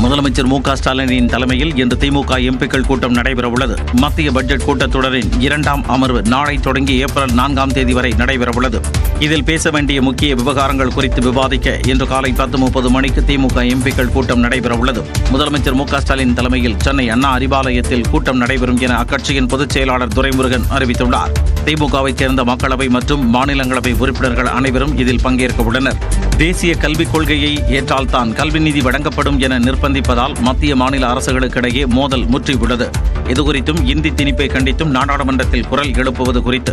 முதலமைச்சர் மு க ஸ்டாலினின் தலைமையில் இன்று திமுக எம்பிக்கள் கூட்டம் நடைபெறவுள்ளது. மத்திய பட்ஜெட் கூட்டத்தொடரின் 2ஆம் அமர்வு நாளை தொடங்கி ஏப்ரல் 4ஆம் தேதி வரை நடைபெறவுள்ளது. இதில் பேச வேண்டிய முக்கிய விவகாரங்கள் குறித்து விவாதிக்க இன்று காலை 10:30 மணிக்கு திமுக எம்பிக்கள் கூட்டம் நடைபெறவுள்ளது. முதலமைச்சர் மு க ஸ்டாலின் தலைமையில் சென்னை அண்ணா அறிவாலயத்தில் கூட்டம் நடைபெறும் என அக்கட்சியின் பொதுச் செயலாளர் துரைமுருகன் அறிவித்துள்ளார். திமுகவைச் சேர்ந்த மக்களவை மற்றும் மாநிலங்களவை உறுப்பினர்கள் அனைவரும் இதில் பங்கேற்க உள்ளனர். தேசிய கல்விக் கொள்கையை ஏற்றால்தான் கல்வி நிதி வழங்கப்படும் என நிர்பந்திப்பதால் மத்திய மாநில அரசுகளுக்கிடையே மோதல் முற்றியுள்ளது. இதுகுறித்தும் இந்தி திணிப்பை கண்டித்தும் நாடாளுமன்றத்தில் குரல் எழுப்புவது குறித்து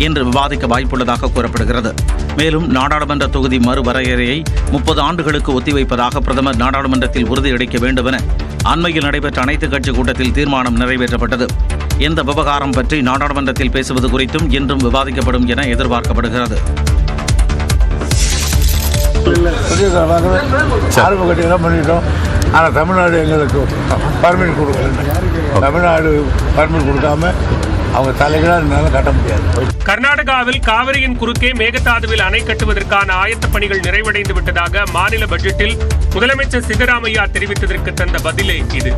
இன்று விவாதிக்க வாய்ப்புள்ளதாக கூறப்படுகிறது. மேலும் நாடாளுமன்ற தொகுதி மறுவரையறையை 30 ஆண்டுகளுக்கு ஒத்திவைப்பதாக பிரதமர் நாடாளுமன்றத்தில் உறுதியளிக்க வேண்டும் என அண்மையில் நடைபெற்ற அனைத்துக் கட்சி கூட்டத்தில் தீர்மானம் நிறைவேற்றப்பட்டது. இந்த விவகாரம் பற்றி நாடாளுமன்றத்தில் பேசுவது குறித்தும் இன்றும் விவாதிக்கப்படும் என எதிர்பார்க்கப்படுகிறது. பண்ணிட்டோம். ஆனால் தமிழ்நாடு எங்களுக்கு பர்மிட் கொடுக்கல. தமிழ்நாடு பர்மிட் கொடுக்காம அவங்க தலைகளாக கட்ட முடியாது. கர்நாடகாவில் காவிரியின் குறுக்கே மேகதாதுவில் அணை கட்டுவதற்கான ஆயத்த பணிகள் நிறைவடைந்து விட்டதாக மாநில பட்ஜெட்டில் முதலமைச்சர் சித்தராமையா தெரிவித்ததற்கு தந்த பதிலே இது.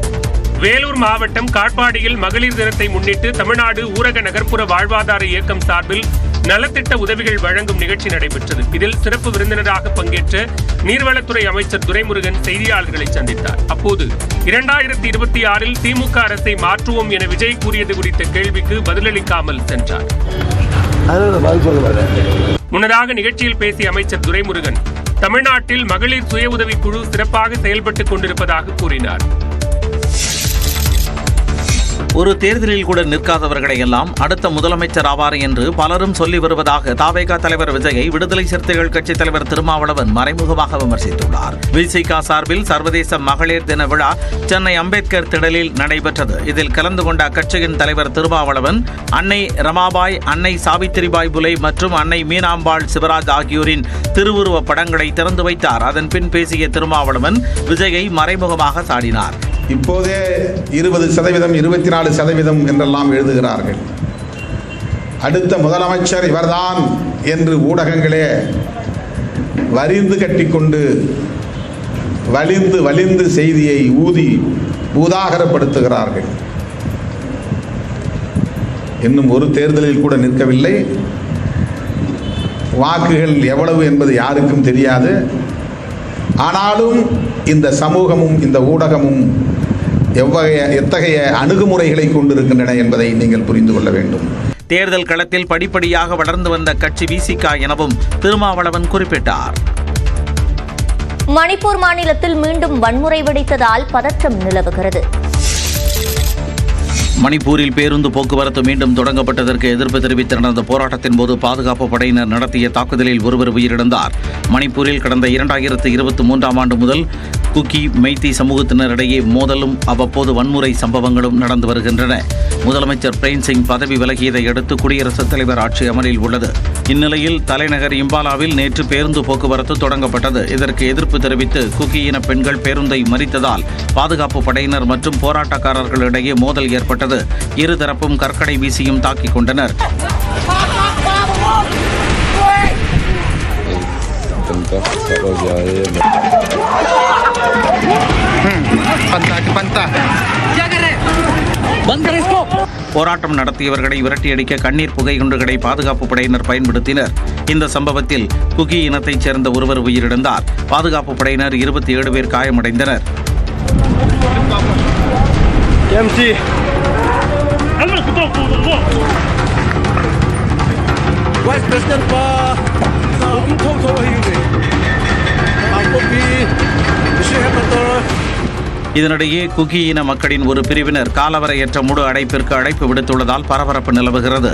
வேலூர் மாவட்டம் காட்பாடியில் மகளிர் தினத்தை முன்னிட்டு தமிழ்நாடு ஊரக நகர்ப்புற வாழ்வாதார இயக்கம் சார்பில் நலத்திட்ட உதவிகள் வழங்கும் நிகழ்ச்சி நடைபெற்றது. இதில் சிறப்பு விருந்தினராக பங்கேற்ற நீர்வளத்துறை அமைச்சர் துரைமுருகன் செய்தியாளர்களை சந்தித்தார். அப்போது 2026இல் திமுக அரசை மாற்றுவோம் என விஜய் கூறியது குறித்த கேள்விக்கு பதிலளிக்காமல் சென்றார். முன்னதாக நிகழ்ச்சியில் பேசிய அமைச்சர் துரைமுருகன் தமிழ்நாட்டில் மகளிர் சுய உதவிக் குழு சிறப்பாக செயல்பட்டுக் கொண்டிருப்பதாக கூறினார். ஒரு தேர்தலில் கூட நிற்காதவர்களை எல்லாம் அடுத்த முதலமைச்சர் ஆவார் என்று பலரும் சொல்லி வருவதாக தவேக தலைவர் விஜயை விடுதலை சிறுத்தைகள் கட்சித் தலைவர் திருமாவளவன் மறைமுகமாக விமர்சித்துள்ளார். விசிக சார்பில் சர்வதேச மகளிர் தின விழா சென்னை அம்பேத்கர் திடலில் நடைபெற்றது. இதில் கலந்து கொண்ட அக்கட்சியின் தலைவர் திருமாவளவன் அன்னை ரமாபாய், அன்னை சாவித்திரிபாய் புலே மற்றும் அன்னை மீனாம்பாள் சிவராஜ் ஆகியோரின் திருவுருவ படங்களை திறந்து வைத்தார். அதன் பின் பேசிய திருமாவளவன் விஜயை மறைமுகமாக சாடினார். இப்போதே 20%, 24% என்றெல்லாம் எழுதுகிறார்கள். அடுத்த முதலமைச்சர் இவர்தான் என்று ஊடகங்களே வரிந்து கட்டிக்கொண்டு வலிந்து செய்தியை ஊதாகரப்படுத்துகிறார்கள். இன்னும் ஒரு தேர்தலில் கூட நிற்கவில்லை. வாக்குகள் எவ்வளவு என்பது யாருக்கும் தெரியாது. ஆனாலும் இந்த சமூகமும் இந்த ஊடகமும் எத்தகைய அணுகுமுறைகளை கொண்டிருக்கின்றன என்பதை நீங்கள் புரிந்து கொள்ள வேண்டும். தேர்தல் களத்தில் படிப்படியாக வளர்ந்து வந்த கட்சி விசிக எனவும் திருமாவளவன் குறிப்பிட்டார். மணிப்பூர் மாநிலத்தில் மீண்டும் வன்முறை வெடித்ததால் பதற்றம் நிலவுகிறது. மணிப்பூரில் பேருந்து போக்குவரத்து மீண்டும் தொடங்கப்பட்டதற்கு எதிர்ப்பு தெரிவித்து நடந்த போராட்டத்தின் போது பாதுகாப்பு படையினர் நடத்திய தாக்குதலில் ஒருவர் உயிரிழந்தார். மணிப்பூரில் கடந்த 2023ஆம் ஆண்டு முதல் குக்கி மெய்தி சமூகத்தினரிடையே மோதலும் அவ்வப்போது வன்முறை சம்பவங்களும் நடந்து வருகின்றன. முதலமைச்சர் பிரேம் சிங் பதவி விலகியதை அடுத்து குடியரசுத் தலைவர் ஆட்சி அமலில் உள்ளது. இந்நிலையில் தலைநகர் இம்பாலாவில் நேற்று பேருந்து போக்குவரத்து தொடங்கப்பட்டது. இதற்கு எதிர்ப்பு தெரிவித்து குக்கி இன பெண்கள் பேருந்தை மறித்ததால் பாதுகாப்பு படையினர் மற்றும் போராட்டக்காரர்களிடையே மோதல் ஏற்பட்டது. இருதரப்பும் கற்கடை வீசியும் தாக்கிக் கொண்டனர். போராட்டம் நடத்தியவர்களை விரட்டியடிக்க கண்ணீர் புகை குண்டுகளை பாதுகாப்பு படையினர் பயன்படுத்தினர். இந்த சம்பவத்தில் குக்கி இனத்தைச் சேர்ந்த ஒருவர் உயிரிழந்தார். பாதுகாப்பு படையினர் 27 பேர் காயமடைந்தனர். இதனிடையே குக்கி இன மக்களின் ஒரு பிரிவினர் காலவரையற்ற முழு அடைப்பிற்கு அழைப்பு விடுத்துள்ளதால் பரபரப்பு நிலவுகிறது.